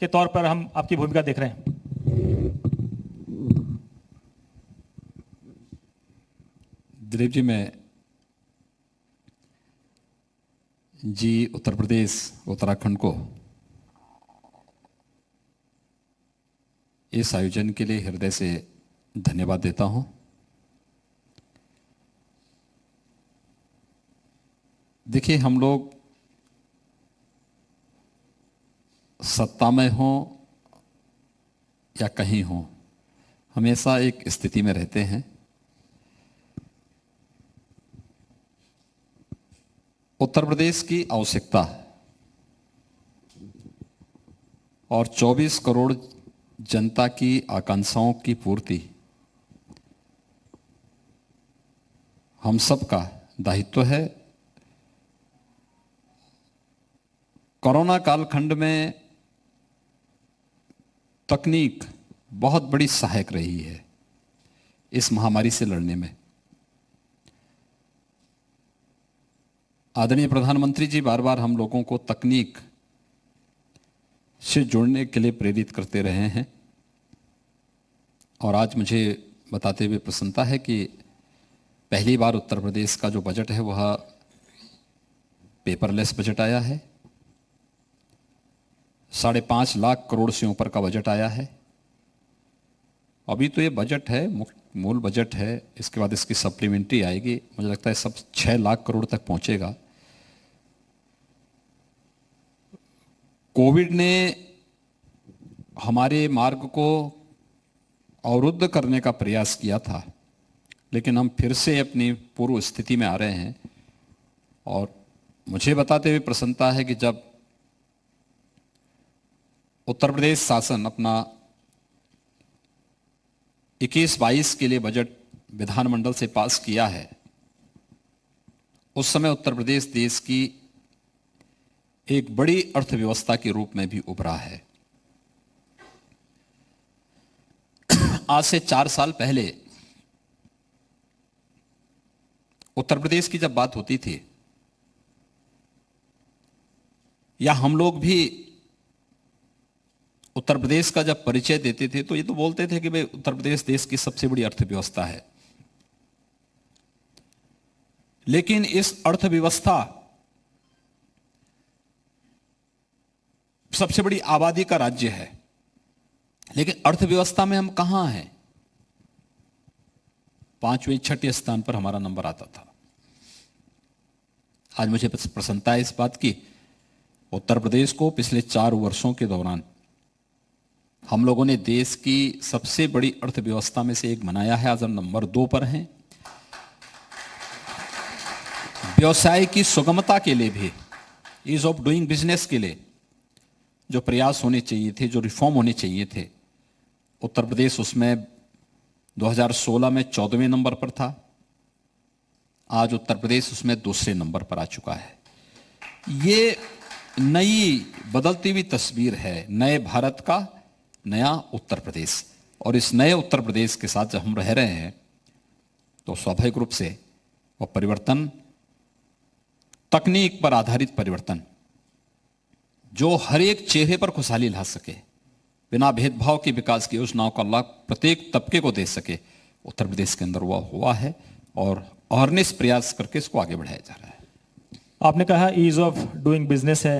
के तौर पर हम आपकी भूमिका देख रहे हैं? दिलीप जी, मैं उत्तर प्रदेश उत्तराखंड को इस आयोजन के लिए हृदय से धन्यवाद देता हूं। देखिए, हम लोग सत्ता में हों या कहीं हों, हमेशा एक स्थिति में रहते हैं। उत्तर प्रदेश की आवश्यकता और 24 करोड़ जनता की आकांक्षाओं की पूर्ति हम सब का दायित्व है। कोरोना कालखंड में तकनीक बहुत बड़ी सहायक रही है इस महामारी से लड़ने में। आदरणीय प्रधानमंत्री जी बार बार हम लोगों को तकनीक से जुड़ने के लिए प्रेरित करते रहे हैं और आज मुझे बताते हुए प्रसन्नता है कि पहली बार उत्तर प्रदेश का जो बजट है वह पेपरलेस बजट आया है। 5.5 लाख करोड़ से ऊपर का बजट आया है। अभी तो ये बजट है, मूल बजट है, इसके बाद इसकी सप्लीमेंट्री आएगी। मुझे लगता है सब 6 लाख करोड़ तक पहुंचेगा। कोविड ने हमारे मार्ग को अवरुद्ध करने का प्रयास किया था, लेकिन हम फिर से अपनी पूर्व स्थिति में आ रहे हैं। और मुझे बताते हुए प्रसन्नता है कि जब उत्तर प्रदेश शासन अपना 21-22 के लिए बजट विधानमंडल से पास किया है, उस समय उत्तर प्रदेश देश की एक बड़ी अर्थव्यवस्था के रूप में भी उभरा है। आज से 4 साल पहले उत्तर प्रदेश की जब बात होती थी या हम लोग भी उत्तर प्रदेश का जब परिचय देते थे तो ये तो बोलते थे कि भाई उत्तर प्रदेश देश की सबसे बड़ी अर्थव्यवस्था है। लेकिन इस अर्थव्यवस्था, सबसे बड़ी आबादी का राज्य है, लेकिन अर्थव्यवस्था में हम कहां हैं? 5वें 6ठे स्थान पर हमारा नंबर आता था। आज मुझे प्रसन्नता है इस बात की, उत्तर प्रदेश को पिछले 4 वर्षों के दौरान हम लोगों ने देश की सबसे बड़ी अर्थव्यवस्था में से एक बनाया है। आज हम नंबर 2 पर हैं। व्यवसाय की सुगमता के लिए भी, ईज ऑफ डूइंग बिजनेस के लिए जो प्रयास होने चाहिए थे, जो रिफॉर्म होने चाहिए थे, उत्तर प्रदेश उसमें 2016 में 14वें नंबर पर था। आज उत्तर प्रदेश उसमें 2 नंबर पर आ चुका है। ये नई बदलती हुई तस्वीर है नए भारत का, नया उत्तर प्रदेश। और इस नए उत्तर प्रदेश के साथ जब हम रह रहे हैं तो स्वाभाविक रूप से वह परिवर्तन, तकनीक पर आधारित परिवर्तन, जो हर एक चेहरे पर खुशहाली ला सके, बिना भेदभाव की विकास की योजनाओं का लाभ प्रत्येक तबके को दे सके, उत्तर प्रदेश के अंदर वह हुआ है और अहर्निश प्रयास करके इसको आगे बढ़ाया जा रहा है। आपने कहा ईज ऑफ डूइंग बिजनेस है,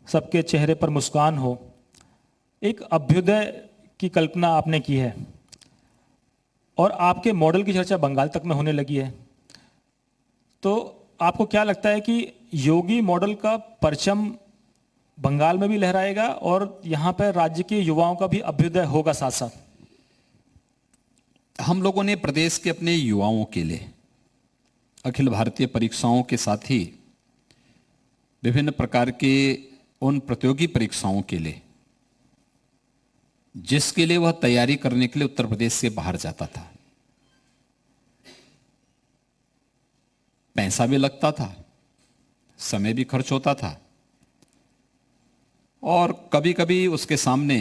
सबके चेहरे पर मुस्कान हो। एक अभ्युदय की कल्पना आपने की है और आपके मॉडल की चर्चा बंगाल तक में होने लगी है। तो आपको क्या लगता है कि योगी मॉडल का परचम बंगाल में भी लहराएगा और यहां पर राज्य के युवाओं का भी अभ्युदय होगा साथ साथ? हम लोगों ने प्रदेश के अपने युवाओं के लिए अखिल भारतीय परीक्षाओं के साथ ही विभिन्न प्रकार के उन प्रतियोगी परीक्षाओं के लिए जिसके लिए वह तैयारी करने के लिए उत्तर प्रदेश से बाहर जाता था, पैसा भी लगता था, समय भी खर्च होता था और कभी कभी उसके सामने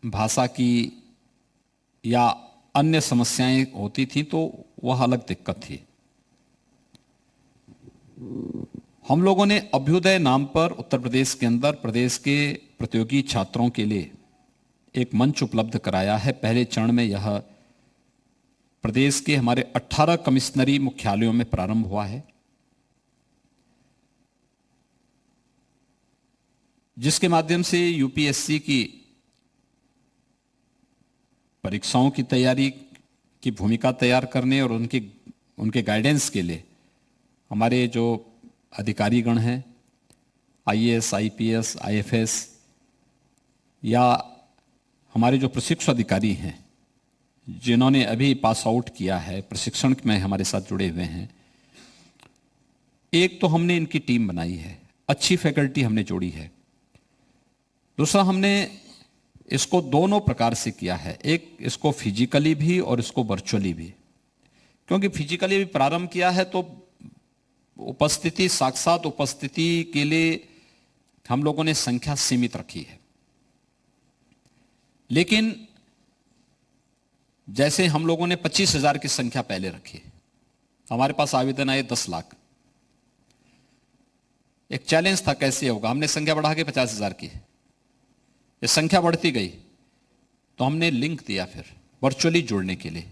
भाषा की या अन्य समस्याएं होती थी, तो वह अलग दिक्कत थी। हम लोगों ने अभ्युदय नाम पर उत्तर प्रदेश के अंदर प्रदेश के प्रतियोगी छात्रों के लिए एक मंच उपलब्ध कराया है। पहले चरण में यह प्रदेश के हमारे 18 कमिश्नरी मुख्यालयों में प्रारंभ हुआ है, जिसके माध्यम से यूपीएससी की परीक्षाओं की तैयारी की भूमिका तैयार करने और उनके गाइडेंस के लिए हमारे जो अधिकारीगण हैं, आईएएस, आईपीएस, आईएफएस या हमारे जो प्रशिक्षु अधिकारी हैं जिन्होंने अभी पास आउट किया है, प्रशिक्षण में हमारे साथ जुड़े हुए हैं, एक तो हमने इनकी टीम बनाई है, अच्छी फैकल्टी हमने जोड़ी है। दूसरा, हमने इसको दोनों प्रकार से किया है, एक इसको फिजिकली भी और इसको वर्चुअली भी। क्योंकि फिजिकली भी प्रारंभ किया है तो उपस्थिति, साक्षात उपस्थिति के लिए हम लोगों ने संख्या सीमित रखी है। लेकिन जैसे हम लोगों ने 25,000 की संख्या पहले रखी, हमारे पास आवेदन आए 10 लाख। एक चैलेंज था कैसे होगा, हमने संख्या बढ़ा के 50,000 की। ये संख्या बढ़ती गई तो हमने लिंक दिया फिर वर्चुअली जुड़ने के लिए।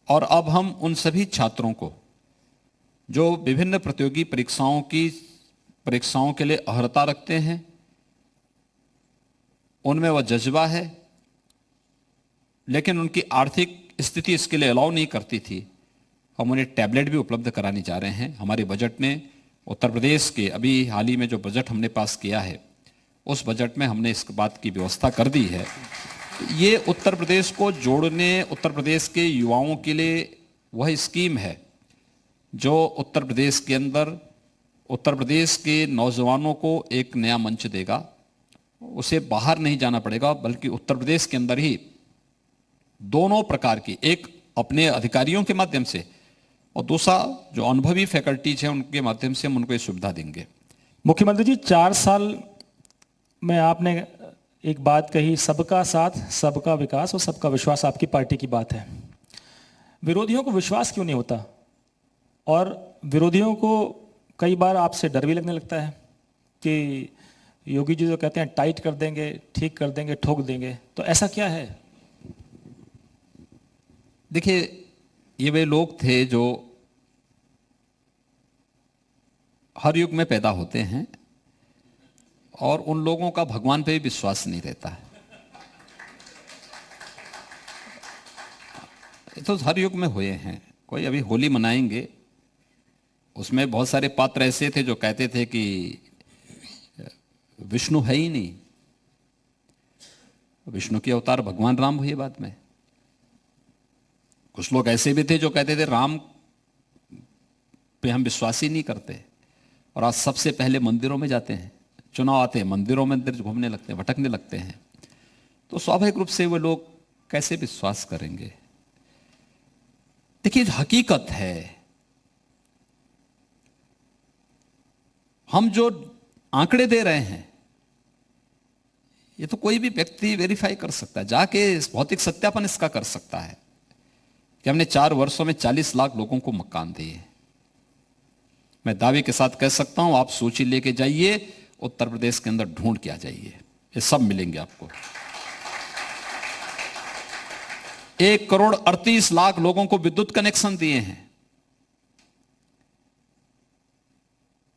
और अब हम उन सभी छात्रों को जो विभिन्न प्रतियोगी परीक्षाओं के लिए अर्हता रखते हैं, उनमें वह जज्बा है लेकिन उनकी आर्थिक स्थिति इसके लिए अलाउ नहीं करती थी, हम उन्हें टैबलेट भी उपलब्ध कराने जा रहे हैं। हमारे बजट ने उत्तर प्रदेश के अभी हाल ही में जो बजट हमने पास किया है, उस बजट में हमने इस बात की व्यवस्था कर दी है। ये उत्तर प्रदेश को जोड़ने, उत्तर प्रदेश के युवाओं के लिए वह स्कीम है जो उत्तर प्रदेश के अंदर उत्तर प्रदेश के नौजवानों को एक नया मंच देगा। उसे बाहर नहीं जाना पड़ेगा, बल्कि उत्तर प्रदेश के अंदर ही दोनों प्रकार की, एक अपने अधिकारियों के माध्यम से और दूसरा जो अनुभवी फैकल्टीज हैं उनके माध्यम से हम उनको ये सुविधा देंगे। मुख्यमंत्री जी, 4 साल में आपने एक बात कही, सबका साथ, सबका विकास और सबका विश्वास आपकी पार्टी की बात है। विरोधियों को विश्वास क्यों नहीं होता? और विरोधियों को कई बार आपसे डर भी लगने लगता है कि योगी जी जो कहते हैं टाइट कर देंगे, ठीक कर देंगे, ठोक देंगे, तो ऐसा क्या है? देखिए, ये वे लोग थे जो हर युग में पैदा होते हैं और उन लोगों का भगवान पे भी विश्वास नहीं रहता है। तो हर युग में हुए हैं। कोई अभी होली मनाएंगे, उसमें बहुत सारे पात्र ऐसे थे जो कहते थे कि विष्णु है ही नहीं, विष्णु के अवतार भगवान राम हुए बाद में। कुछ लोग ऐसे भी थे जो कहते थे राम पे हम विश्वास ही नहीं करते, और आज सबसे पहले मंदिरों में जाते हैं, चुनाव आते हैं मंदिरों में अंदर घूमने लगते हैं, भटकने लगते हैं। तो स्वाभाविक रूप से वो लोग कैसे विश्वास करेंगे? देखिए, हकीकत है, हम जो आंकड़े दे रहे हैं ये तो कोई भी व्यक्ति वेरीफाई कर सकता है, जाके भौतिक सत्यापन इसका कर सकता है कि हमने 4 वर्षों में 40 लाख लोगों को मकान दिए। मैं दावे के साथ कह सकता हूं, आप सूची लेके जाइए, उत्तर प्रदेश के अंदर ढूंढ के आ जाइए, ये सब मिलेंगे आपको। 1,38,00,000 लोगों को विद्युत कनेक्शन दिए हैं।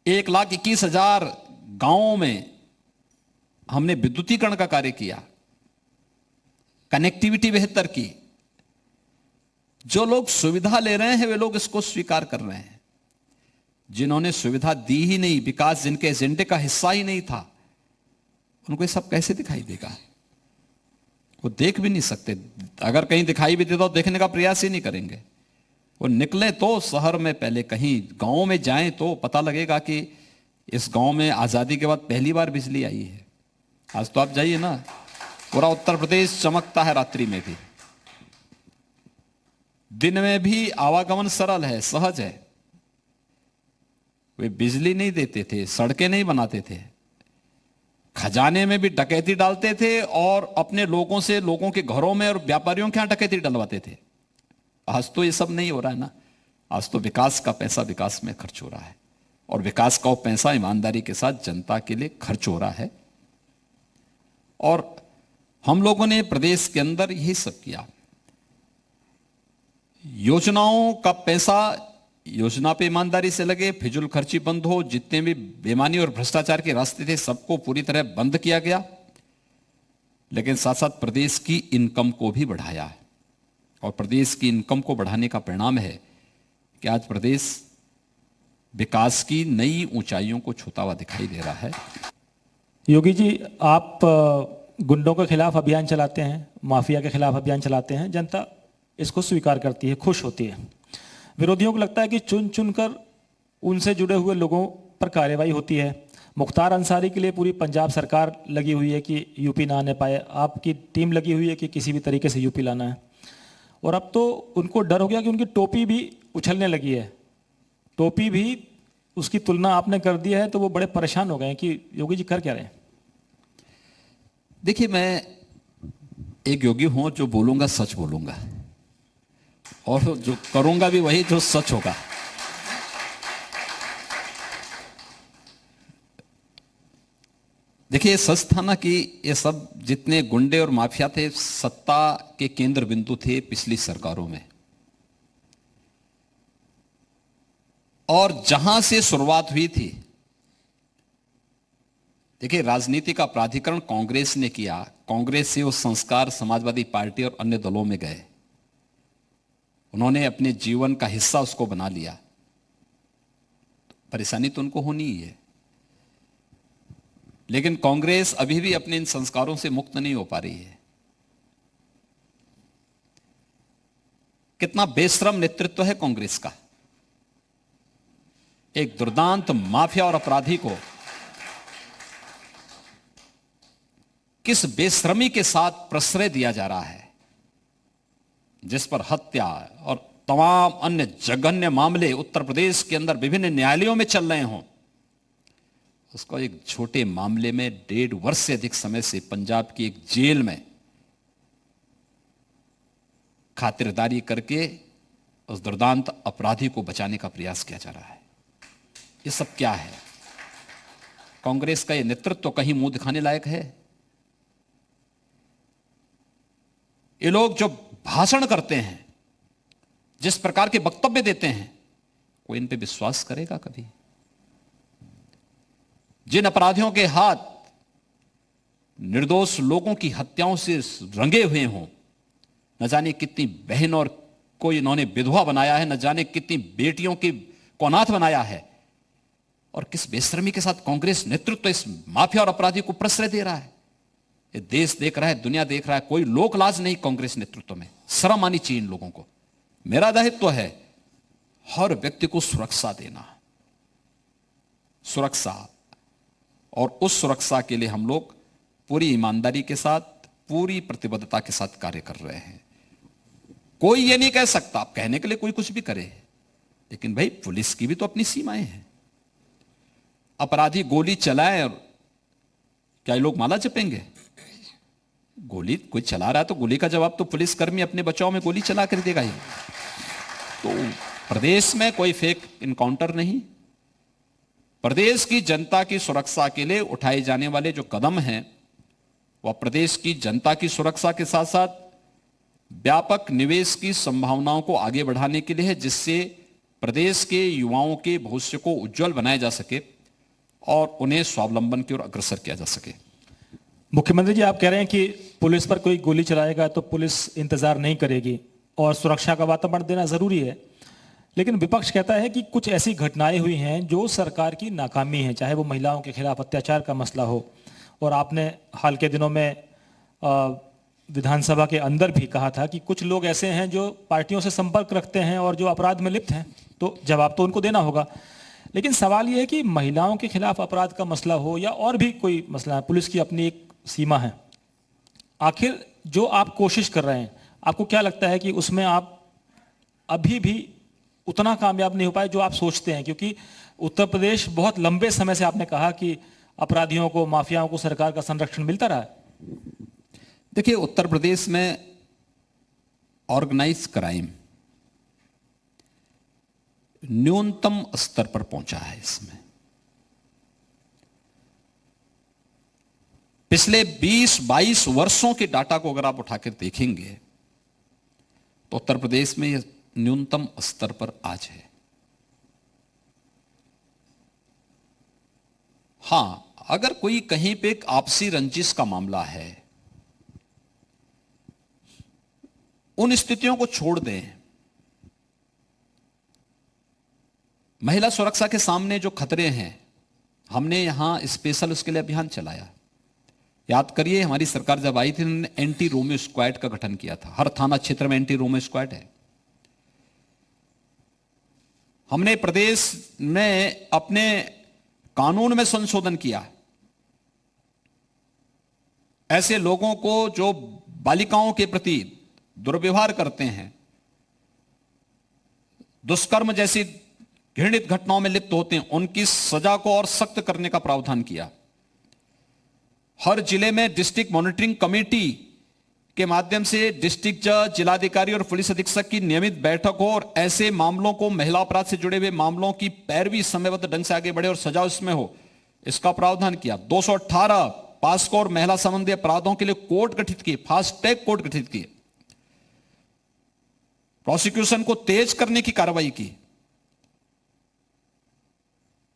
1,21,000 गांवों में हमने विद्युतीकरण का कार्य किया, कनेक्टिविटी बेहतर की। जो लोग सुविधा ले रहे हैं वे लोग इसको स्वीकार कर रहे हैं। जिन्होंने सुविधा दी ही नहीं, विकास जिनके एजेंडे का हिस्सा ही नहीं था, उनको ये सब कैसे दिखाई देगा? वो देख भी नहीं सकते। अगर कहीं दिखाई भी देता तो देखने का प्रयास ही नहीं करेंगे। वो निकले तो शहर में, पहले कहीं गांव में जाएं तो पता लगेगा कि इस गांव में आजादी के बाद पहली बार बिजली आई है। आज तो आप जाइए ना, पूरा उत्तर प्रदेश चमकता है रात्रि में भी, दिन में भी आवागमन सरल है, सहज है। वे बिजली नहीं देते थे, सड़कें नहीं बनाते थे, खजाने में भी डकैती डालते थे और अपने लोगों से, लोगों के घरों में और व्यापारियों के यहां डकैती डलवाते थे। आज तो ये सब नहीं हो रहा है ना। आज तो विकास का पैसा विकास में खर्च हो रहा है, और विकास का वो पैसा ईमानदारी के साथ जनता के लिए खर्च हो रहा है। और हम लोगों ने प्रदेश के अंदर यही सब किया। योजनाओं का पैसा योजना पे ईमानदारी से लगे, फिजूल खर्ची बंद हो, जितने भी बेईमानी और भ्रष्टाचार के रास्ते थे सबको पूरी तरह बंद किया गया, लेकिन साथ साथ प्रदेश की इनकम को भी बढ़ाया है। और प्रदेश की इनकम को बढ़ाने का परिणाम है कि आज प्रदेश विकास की नई ऊंचाइयों को छूता हुआ दिखाई दे रहा है। योगी जी, आप गुंडों के खिलाफ अभियान चलाते हैं, माफिया के खिलाफ अभियान चलाते हैं, जनता इसको स्वीकार करती है, खुश होती है। विरोधियों को लगता है कि चुन चुन कर उनसे जुड़े हुए लोगों पर कार्रवाई होती है। मुख्तार अंसारी के लिए पूरी पंजाब सरकार लगी हुई है कि यूपी ना आने पाए, आपकी टीम लगी हुई है कि किसी भी तरीके से यूपी लाना है। और अब तो उनको डर हो गया कि उनकी टोपी भी उछलने लगी है, टोपी भी उसकी तुलना आपने कर दी है, तो वो बड़े परेशान हो गए हैं कि योगी जी कर क्या रहे हैं। देखिए, मैं एक योगी हूं जो बोलूंगा सच बोलूंगा, और जो करूंगा भी वही जो सच होगा। देखिए, सच था ना कि ये सब जितने गुंडे और माफिया थे सत्ता के केंद्र बिंदु थे पिछली सरकारों में, और जहां से शुरुआत हुई थी। देखिए, राजनीति का प्राधिकरण कांग्रेस ने किया, कांग्रेस से वो संस्कार समाजवादी पार्टी और अन्य दलों में गए, उन्होंने अपने जीवन का हिस्सा उसको बना लिया। तो परेशानी तो उनको होनी ही है, लेकिन कांग्रेस अभी भी अपने इन संस्कारों से मुक्त नहीं हो पा रही है। कितना बेशरम नेतृत्व है कांग्रेस का। एक दुर्दांत माफिया और अपराधी को किस बेशर्मी के साथ प्रश्रय दिया जा रहा है, जिस पर हत्या और तमाम अन्य जघन्य मामले उत्तर प्रदेश के अंदर विभिन्न न्यायालयों में चल रहे हों, उसको एक छोटे मामले में 1.5 वर्ष से अधिक समय से पंजाब की एक जेल में खातिरदारी करके उस दुर्दांत अपराधी को बचाने का प्रयास किया जा रहा है। ये सब क्या है? कांग्रेस का ये नेतृत्व तो कहीं मुंह दिखाने लायक है? ये लोग जो भाषण करते हैं, जिस प्रकार के वक्तव्य देते हैं, कोई इन पे विश्वास करेगा कभी? जिन अपराधियों के हाथ निर्दोष लोगों की हत्याओं से रंगे हुए हों, न जाने कितनी बहन और कोई इन्होंने विधवा बनाया है, न जाने कितनी बेटियों की को अनाथ बनाया है, और किस बेशर्मी के साथ कांग्रेस नेतृत्व इस माफिया और अपराधी को प्रश्रय दे रहा है। ये देश देख रहा है, दुनिया देख रहा है, कोई लोक लाज नहीं कांग्रेस नेतृत्व में। शर्म आनी चाहिए इन लोगों को। मेरा दायित्व है हर व्यक्ति को सुरक्षा देना, सुरक्षा, और उस सुरक्षा के लिए हम लोग पूरी ईमानदारी के साथ, पूरी प्रतिबद्धता के साथ कार्य कर रहे हैं। कोई ये नहीं कह सकता, आप कहने के लिए कोई कुछ भी करे, लेकिन भाई पुलिस की भी तो अपनी सीमाएं हैं। अपराधी गोली चलाए और क्या ये लोग माला जपेंगे? गोली कोई चला रहा है तो गोली का जवाब तो पुलिसकर्मी अपने बचाव में गोली चला कर देगा ही। तो प्रदेश में कोई फेक इनकाउंटर नहीं। प्रदेश की जनता की सुरक्षा के लिए उठाए जाने वाले जो कदम हैं, वह प्रदेश की जनता की सुरक्षा के साथ साथ व्यापक निवेश की संभावनाओं को आगे बढ़ाने के लिए है, जिससे प्रदेश के युवाओं के भविष्य को उज्जवल बनाया जा सके और उन्हें स्वावलंबन की ओर अग्रसर किया जा सके। मुख्यमंत्री जी, आप कह रहे हैं कि पुलिस पर कोई गोली चलाएगा तो पुलिस इंतजार नहीं करेगी और सुरक्षा का वातावरण देना जरूरी है, लेकिन विपक्ष कहता है कि कुछ ऐसी घटनाएं हुई हैं जो सरकार की नाकामी है, चाहे वो महिलाओं के खिलाफ अत्याचार का मसला हो, और आपने हाल के दिनों में विधानसभा के अंदर भी कहा था कि कुछ लोग ऐसे हैं जो पार्टियों से संपर्क रखते हैं और जो अपराध में लिप्त हैं, तो जवाब तो उनको देना होगा। लेकिन सवाल यह है कि महिलाओं के खिलाफ अपराध का मसला हो या और भी कोई मसला है, पुलिस की अपनी एक सीमा है। आखिर जो आप कोशिश कर रहे हैं, आपको क्या लगता है कि उसमें आप अभी भी उतना कामयाब नहीं हो पाए जो आप सोचते हैं? क्योंकि उत्तर प्रदेश बहुत लंबे समय से आपने कहा कि अपराधियों को, माफियाओं को सरकार का संरक्षण मिलता रहा है। देखिए, उत्तर प्रदेश में ऑर्गेनाइज क्राइम न्यूनतम स्तर पर पहुंचा है। इसमें पिछले 20-22 वर्षों के डाटा को अगर आप उठाकर देखेंगे तो उत्तर प्रदेश में यह न्यूनतम स्तर पर आज है। हां, अगर कोई कहीं पे एक आपसी रंजिश का मामला है, उन स्थितियों को छोड़ दें। महिला सुरक्षा के सामने जो खतरे हैं, हमने यहां स्पेशल उसके लिए अभियान चलाया। याद करिए, हमारी सरकार जब आई थी, उन्होंने एंटी रोमियो स्क्वाड का गठन किया था। हर थाना क्षेत्र में एंटी रोमियो स्क्वाड है। हमने प्रदेश में अपने कानून में संशोधन किया। ऐसे लोगों को जो बालिकाओं के प्रति दुर्व्यवहार करते हैं, दुष्कर्म जैसी घृणित घटनाओं में लिप्त होते हैं, उनकी सजा को और सख्त करने का प्रावधान किया। हर जिले में डिस्ट्रिक्ट मॉनिटरिंग कमेटी के माध्यम से डिस्ट्रिक्ट जज, जिलाधिकारी और पुलिस अधीक्षक की नियमित बैठक हो और ऐसे मामलों को, महिला अपराध से जुड़े हुए मामलों की पैरवी समयबद्ध ढंग से आगे बढ़े और सजा इसमें हो, इसका प्रावधान किया। 218 पास्को और महिला संबंधी अपराधों के लिए कोर्ट गठित किए, फास्ट ट्रैक कोर्ट गठित किए। प्रोसिक्यूशन को तेज करने की कार्रवाई की।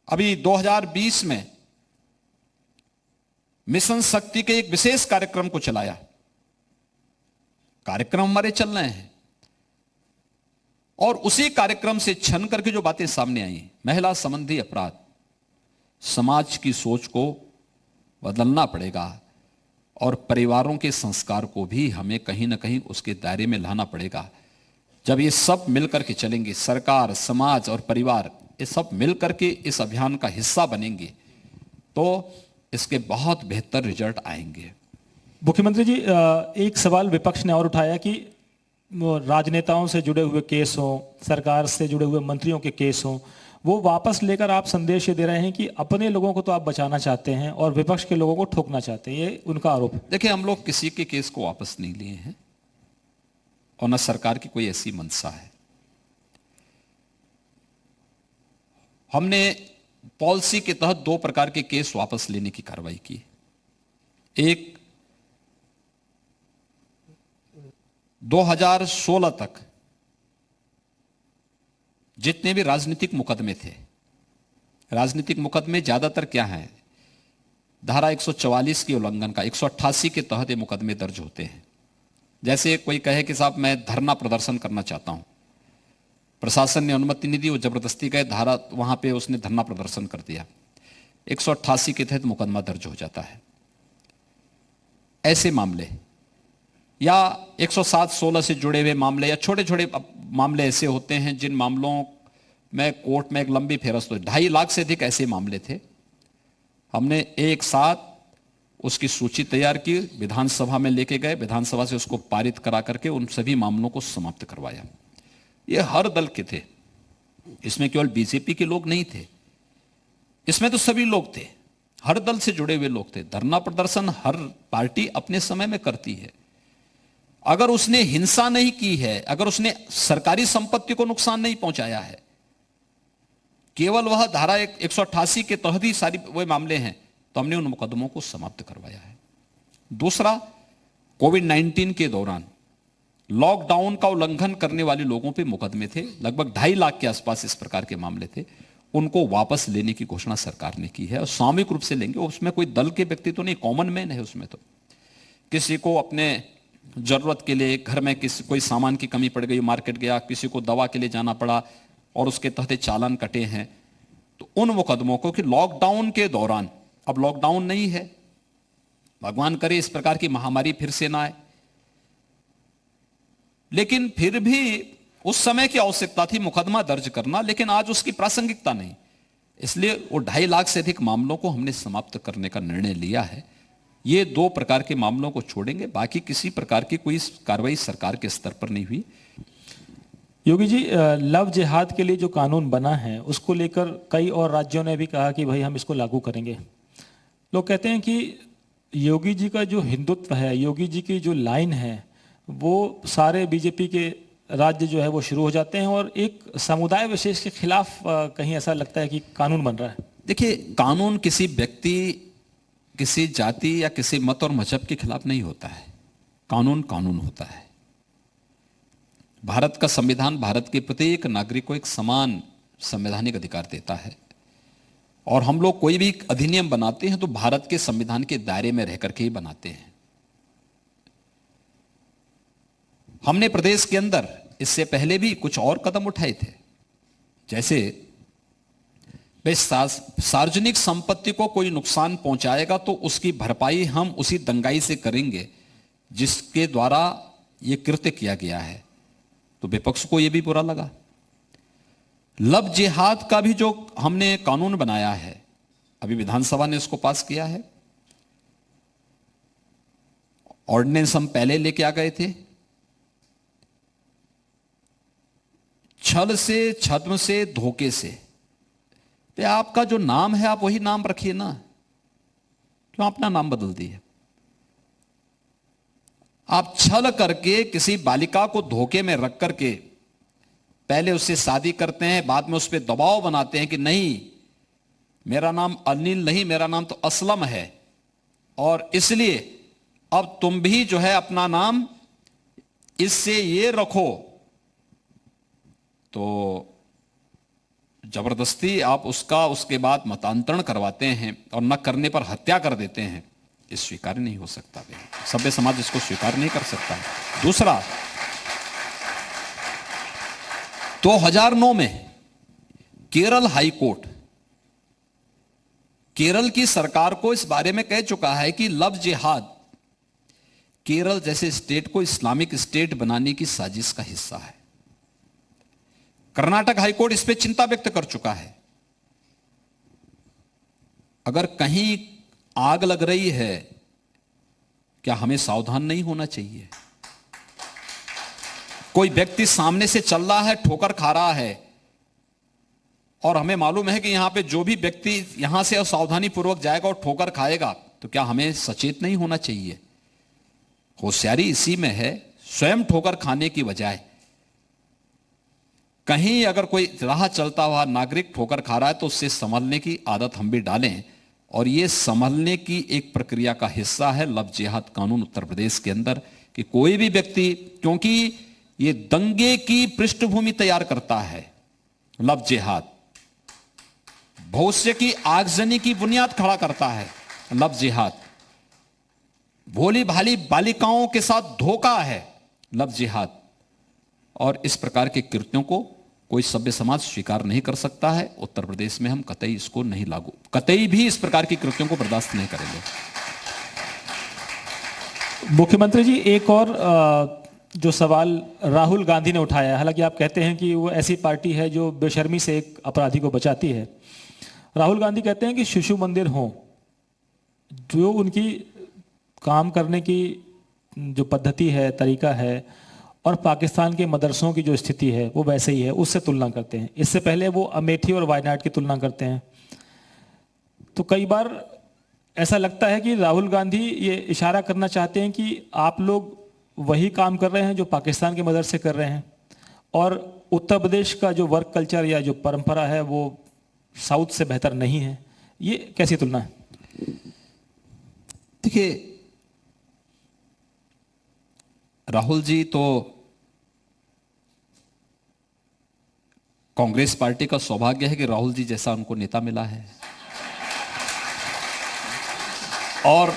अभी 2020 में मिशन शक्ति के एक विशेष कार्यक्रम को चलाया। कार्यक्रम हमारे चल रहे हैं और उसी कार्यक्रम से छन करके जो बातें सामने आई, महिला संबंधी अपराध, समाज की सोच को बदलना पड़ेगा और परिवारों के संस्कार को भी हमें कहीं ना कहीं उसके दायरे में लाना पड़ेगा। जब ये सब मिलकर के चलेंगे, सरकार, समाज और परिवार, ये सब मिलकर के इस अभियान का हिस्सा बनेंगे, तो इसके बहुत बेहतर रिजल्ट आएंगे। मुख्यमंत्री जी, एक सवाल विपक्ष ने और उठाया कि राजनेताओं से जुड़े हुए केस हो, सरकार से जुड़े हुए मंत्रियों के केस हो, वो वापस लेकर आप संदेश ये दे रहे हैं कि अपने लोगों को तो आप बचाना चाहते हैं और विपक्ष के लोगों को ठोकना चाहते हैं। ये उनका आरोप है। देखिए, हम लोग किसी के केस को वापस नहीं लिए हैं और न सरकार की कोई ऐसी मंशा है। हमने पॉलिसी के तहत 2 प्रकार के केस वापस लेने की कार्रवाई की। एक, 2016 तक जितने भी राजनीतिक मुकदमे थे, राजनीतिक मुकदमे ज्यादातर क्या हैं, धारा 144 की उल्लंघन का, 188 के तहत ये मुकदमे दर्ज होते हैं। जैसे कोई कहे कि साहब मैं धरना प्रदर्शन करना चाहता हूं, प्रशासन ने अनुमति नहीं दी, वो जबरदस्ती गए, धारा वहां पे उसने धरना प्रदर्शन कर दिया, 188 के तहत मुकदमा दर्ज हो जाता है। ऐसे मामले या 107-16 से जुड़े हुए मामले या छोटे छोटे मामले ऐसे होते हैं जिन मामलों में कोर्ट में एक लंबी फेरस्त हो, 2.5 लाख से अधिक ऐसे मामले थे। हमने एक साथ उसकी सूची तैयार की, विधानसभा में लेके गए, विधानसभा से उसको पारित करा करके उन सभी मामलों को समाप्त करवाया। ये हर दल के थे, इसमें केवल बीजेपी के लोग नहीं थे, इसमें तो सभी लोग थे, हर दल से जुड़े हुए लोग थे। धरना प्रदर्शन हर पार्टी अपने समय में करती है। अगर उसने हिंसा नहीं की है, अगर उसने सरकारी संपत्ति को नुकसान नहीं पहुंचाया है, केवल वह धारा 188 के तहत ही सारी वह मामले हैं, तो हमने उन मुकदमों को समाप्त करवाया है। दूसरा, कोविड-19 के दौरान लॉकडाउन का उल्लंघन करने वाले लोगों पे मुकदमे थे, लगभग 2.5 लाख के आसपास इस प्रकार के मामले थे। उनको वापस लेने की घोषणा सरकार ने की है और सामूहिक रूप से लेंगे। उसमें कोई दल के व्यक्ति तो नहीं, कॉमन मैन है उसमें। तो किसी को अपने जरूरत के लिए घर में किसी कोई सामान की कमी पड़ गई, मार्केट गया, किसी को दवा के लिए जाना पड़ा और उसके तहत चालान कटे हैं, तो उन मुकदमों को कि लॉकडाउन के दौरान, अब लॉकडाउन नहीं है, भगवान करे इस प्रकार की महामारी फिर से ना आए, लेकिन फिर भी उस समय की आवश्यकता थी मुकदमा दर्ज करना, लेकिन आज उसकी प्रासंगिकता नहीं। इसलिए वो 2.5 लाख से अधिक मामलों को हमने समाप्त करने का निर्णय लिया है। ये 2 प्रकार के मामलों को छोड़ेंगे, बाकी किसी प्रकार की कोई कार्रवाई सरकार के स्तर पर नहीं हुई। योगी जी, लव जिहाद के लिए जो कानून बना है उसको लेकर कई और राज्यों ने भी कहा कि भाई हम इसको लागू करेंगे। लोग कहते हैं कि योगी जी का जो हिंदुत्व है, योगी जी की जो लाइन है, वो सारे बीजेपी के राज्य जो है वो शुरू हो जाते हैं और एक समुदाय विशेष के खिलाफ कहीं ऐसा लगता है कि कानून बन रहा है। देखिए, कानून किसी व्यक्ति किसी जाति या किसी मत और मजहब के खिलाफ नहीं होता है। कानून कानून होता है। भारत का संविधान भारत के प्रत्येक नागरिक को एक समान संवैधानिक अधिकार देता है, और हम लोग कोई भी अधिनियम बनाते हैं तो भारत के संविधान के दायरे में रहकर के ही बनाते हैं। हमने प्रदेश के अंदर इससे पहले भी कुछ और कदम उठाए थे, जैसे सार्वजनिक संपत्ति को कोई नुकसान पहुंचाएगा तो उसकी भरपाई हम उसी दंगाई से करेंगे जिसके द्वारा यह कृत्य किया गया है। तो विपक्ष को यह भी बुरा लगा। लव जिहाद का भी जो हमने कानून बनाया है, अभी विधानसभा ने इसको पास किया है। ऑर्डिनेंस हम पहले लेके आ गए थे। छल से, छद्म से, धोखे से, तो आपका जो नाम है आप वही नाम रखिए ना, क्यों अपना नाम बदल दिए? आप छल करके किसी बालिका को धोखे में रख करके पहले उससे शादी करते हैं, बाद में उस पर दबाव बनाते हैं कि नहीं मेरा नाम अनिल नहीं, मेरा नाम तो असलम है, और इसलिए अब तुम भी जो है अपना नाम इससे ये रखो। तो जबरदस्ती आप उसके बाद मतांतरण करवाते हैं और न करने पर हत्या कर देते हैं, ये स्वीकार नहीं हो सकता। सभ्य समाज इसको स्वीकार नहीं कर सकता। दूसरा, 2009 में केरल हाई कोर्ट केरल की सरकार को इस बारे में कह चुका है कि लव जिहाद केरल जैसे स्टेट को इस्लामिक स्टेट बनाने की साजिश का हिस्सा है। कर्नाटक हाईकोर्ट इस पे चिंता व्यक्त कर चुका है। अगर कहीं आग लग रही है, क्या हमें सावधान नहीं होना चाहिए? कोई व्यक्ति सामने से चल रहा है, ठोकर खा रहा है, और हमें मालूम है कि यहां पे जो भी व्यक्ति यहां से असावधानी पूर्वक जाएगा और ठोकर खाएगा, तो क्या हमें सचेत नहीं होना चाहिए? होशियारी इसी में है, स्वयं ठोकर खाने की बजाय कहीं अगर कोई राह चलता हुआ नागरिक ठोकर खा रहा है तो उससे संभलने की आदत हम भी डालें। और यह संभलने की एक प्रक्रिया का हिस्सा है लव जिहाद कानून उत्तर प्रदेश के अंदर, कि कोई भी व्यक्ति, क्योंकि यह दंगे की पृष्ठभूमि तैयार करता है, लव जिहाद भविष्य की आगजनी की बुनियाद खड़ा करता है। लव जिहाद भोली भाली बालिकाओं के साथ धोखा है, लव जिहाद। और इस प्रकार के कृत्यों को कोई सभ्य समाज स्वीकार नहीं कर सकता है। उत्तर प्रदेश में हम कतई इसको नहीं लागू, कतई भी इस प्रकार की कृत्यों को बर्दाश्त नहीं करेंगे। मुख्यमंत्री जी, एक और जो सवाल राहुल गांधी ने उठाया है, हालांकि आप कहते हैं कि वो ऐसी पार्टी है जो बेशर्मी से एक अपराधी को बचाती है। राहुल गांधी कहते हैं कि शिशु मंदिर हो, जो उनकी काम करने की जो पद्धति है, तरीका है, और पाकिस्तान के मदरसों की जो स्थिति है वो वैसे ही है, उससे तुलना करते हैं। इससे पहले वो अमेठी और वायनाड की तुलना करते हैं। तो कई बार ऐसा लगता है कि राहुल गांधी ये इशारा करना चाहते हैं कि आप लोग वही काम कर रहे हैं जो पाकिस्तान के मदरसे कर रहे हैं, और उत्तर प्रदेश का जो वर्क कल्चर या जो परंपरा है वो साउथ से बेहतर नहीं है। ये कैसी तुलना है? देखिए, राहुल जी तो कांग्रेस पार्टी का सौभाग्य है कि राहुल जी जैसा उनको नेता मिला है। और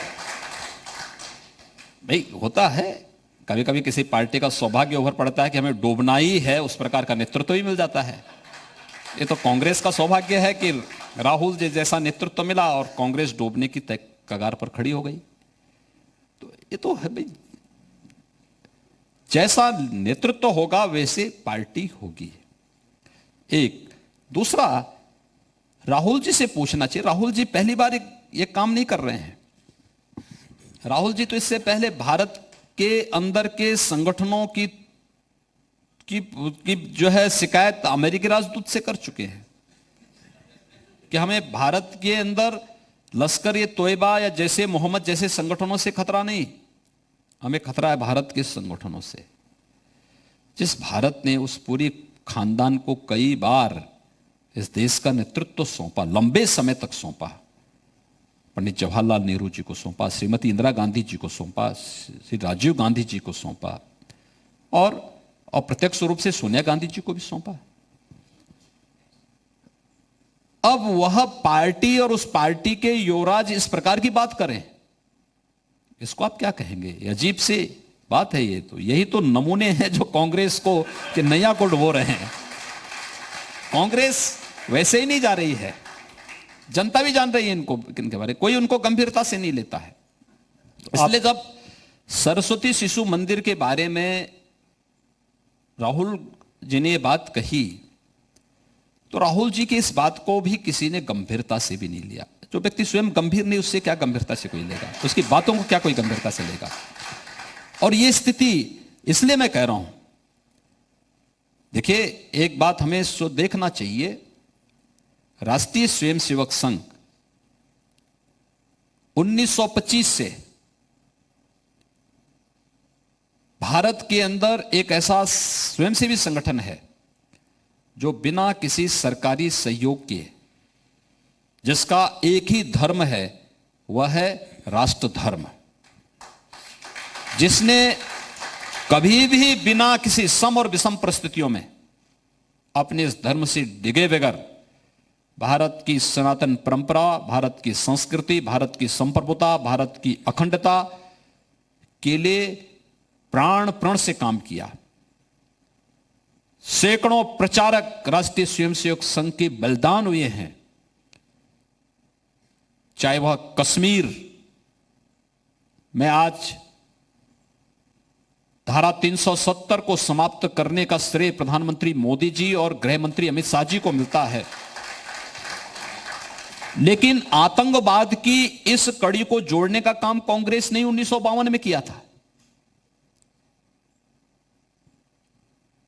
भाई होता है, कभी कभी किसी पार्टी का सौभाग्य उभर पड़ता है कि हमें डूबना ही है, उस प्रकार का नेतृत्व ही मिल जाता है। ये तो कांग्रेस का सौभाग्य है कि राहुल जी जैसा नेतृत्व मिला और कांग्रेस डूबने की कगार पर खड़ी हो गई। तो ये तो है भाई, जैसा नेतृत्व होगा वैसे पार्टी होगी। एक दूसरा, राहुल जी से पूछना चाहिए, राहुल जी पहली बार ये काम नहीं कर रहे हैं। राहुल जी तो इससे पहले भारत के अंदर के संगठनों की जो है शिकायत अमेरिकी राजदूत से कर चुके हैं कि हमें भारत के अंदर लश्कर ए तोयबा या जैसे मोहम्मद जैसे संगठनों से खतरा नहीं, हमें खतरा है भारत के संगठनों से। जिस भारत ने उस पूरी खानदान को कई बार इस देश का नेतृत्व सौंपा, लंबे समय तक सौंपा, पंडित जवाहरलाल नेहरू जी को सौंपा, श्रीमती इंदिरा गांधी जी को सौंपा, श्री राजीव गांधी जी को सौंपा और अप्रत्यक्ष रूप से सोनिया गांधी जी को भी सौंपा। अब वह पार्टी और उस पार्टी के युवराज इस प्रकार की बात करें, इसको आप क्या कहेंगे? अजीब सी बात है ये। तो यही तो नमूने हैं जो कांग्रेस को कि नया को डुबो रहे हैं। कांग्रेस वैसे ही नहीं जा रही है, जनता भी जान रही है इनके बारे, कोई उनको गंभीरता से नहीं लेता है। इसलिए जब सरस्वती शिशु मंदिर के बारे में राहुल जी ने ये बात कही तो राहुल जी की इस बात को भी किसी ने गंभीरता से भी नहीं लिया। जो व्यक्ति स्वयं गंभीर नहीं, उससे क्या गंभीरता से कोई लेगा? उसकी बातों को क्या कोई गंभीरता से लेगा? और ये स्थिति इसलिए मैं कह रहा हूं, देखिए एक बात हमें देखना चाहिए, राष्ट्रीय स्वयंसेवक संघ 1925 से भारत के अंदर एक ऐसा स्वयंसेवी संगठन है जो बिना किसी सरकारी सहयोग के, जिसका एक ही धर्म है, वह है राष्ट्र धर्म, जिसने कभी भी बिना किसी सम और विषम परिस्थितियों में अपने इस धर्म से डिगे बगैर भारत की सनातन परंपरा, भारत की संस्कृति, भारत की संप्रभुता, भारत की अखंडता के लिए प्राण प्रण से काम किया। सैकड़ों प्रचारक राष्ट्रीय स्वयंसेवक संघ के बलिदान हुए हैं, चाहे वह कश्मीर में आज धारा 370 को समाप्त करने का श्रेय प्रधानमंत्री मोदी जी और गृह मंत्री अमित शाह जी को मिलता है, लेकिन आतंकवाद की इस कड़ी को जोड़ने का काम कांग्रेस ने 1952 में किया था।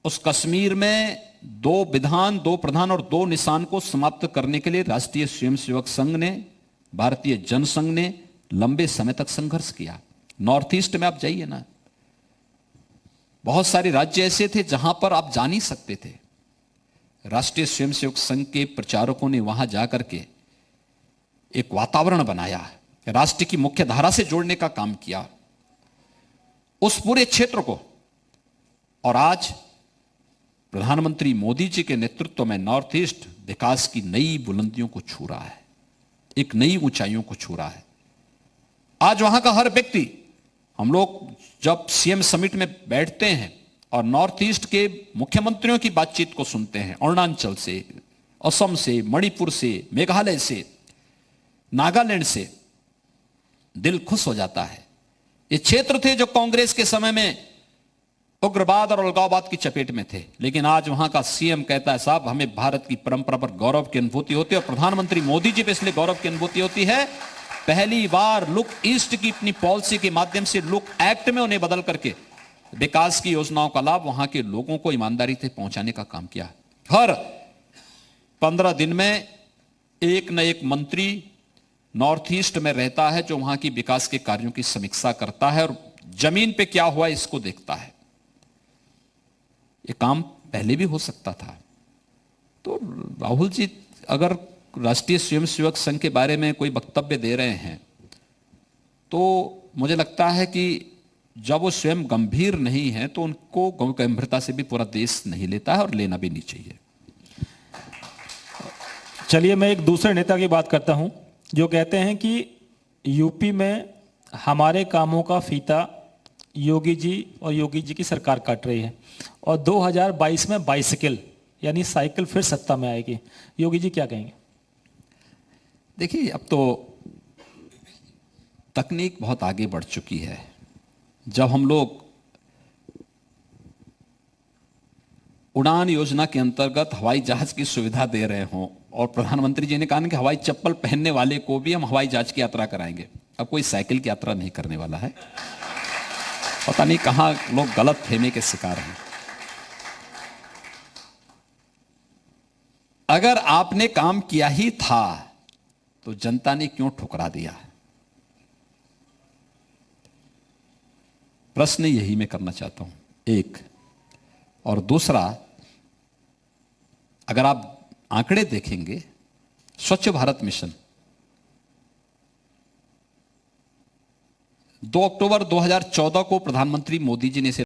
उस कश्मीर में 2 विधान, 2 प्रधान और 2 निशान को समाप्त करने के लिए राष्ट्रीय स्वयंसेवक संघ ने, भारतीय जनसंघ ने लंबे समय तक संघर्ष किया। नॉर्थ ईस्ट में आप जाइए ना, बहुत सारे राज्य ऐसे थे जहां पर आप जा नहीं सकते थे। राष्ट्रीय स्वयंसेवक संघ के प्रचारकों ने वहां जाकर के एक वातावरण बनाया, राष्ट्र की मुख्य धारा से जोड़ने का काम किया उस पूरे क्षेत्र को। और आज प्रधानमंत्री मोदी जी के नेतृत्व में नॉर्थ ईस्ट विकास की नई बुलंदियों को छू रहा है, एक नई ऊंचाइयों को छू रहा है। आज वहां का हर व्यक्ति, हम लोग जब सीएम समिट में बैठते हैं और नॉर्थ ईस्ट के मुख्यमंत्रियों की बातचीत को सुनते हैं, अरुणाचल से, असम से, मणिपुर से, मेघालय से, नागालैंड से, दिल खुश हो जाता है। ये क्षेत्र थे जो कांग्रेस के समय में उग्रवाद और अलगाववाद की चपेट में थे, लेकिन आज वहां का सीएम कहता है साहब हमें भारत की परंपरा पर गौरव की अनुभूति होती है। और प्रधानमंत्री मोदी जी पे इसलिए गौरव की अनुभूति होती है, पहली बार लुक ईस्ट की अपनी पॉलिसी के माध्यम से लुक एक्ट में उन्हें बदल करके विकास की योजनाओं का लाभ वहां के लोगों को ईमानदारी से पहुंचाने का काम किया। हर 15 दिन में एक न एक मंत्री नॉर्थ ईस्ट में रहता है जो वहां की विकास के कार्यों की समीक्षा करता है और जमीन पे क्या हुआ इसको देखता है। ये काम पहले भी हो सकता था। तो राहुल जी अगर राष्ट्रीय स्वयंसेवक संघ के बारे में कोई वक्तव्य दे रहे हैं तो मुझे लगता है कि जब वो स्वयं गंभीर नहीं है तो उनको गंभीरता से भी पूरा देश नहीं लेता है और लेना भी नहीं चाहिए। चलिए मैं एक दूसरे नेता की बात करता हूं जो कहते हैं कि यूपी में हमारे कामों का फीता योगी जी और योगी जी की सरकार काट रही है और 2022 में बाइसिकल यानी साइकिल फिर सत्ता में आएगी। योगी जी क्या कहेंगे? देखिए अब तो तकनीक बहुत आगे बढ़ चुकी है। जब हम लोग उड़ान योजना के अंतर्गत हवाई जहाज की सुविधा दे रहे हों और प्रधानमंत्री जी ने कहा कि हवाई चप्पल पहनने वाले को भी हम हवाई जहाज की यात्रा कराएंगे, अब कोई साइकिल की यात्रा नहीं करने वाला है। पता नहीं कहां लोग गलत फहमी के शिकार हैं। अगर आपने काम किया ही था तो जनता ने क्यों ठुकरा दिया? प्रश्न यही मैं करना चाहता हूं, एक। और दूसरा, अगर आप आंकड़े देखेंगे, स्वच्छ भारत मिशन 2 अक्टूबर 2014 को प्रधानमंत्री मोदी जी ने इसे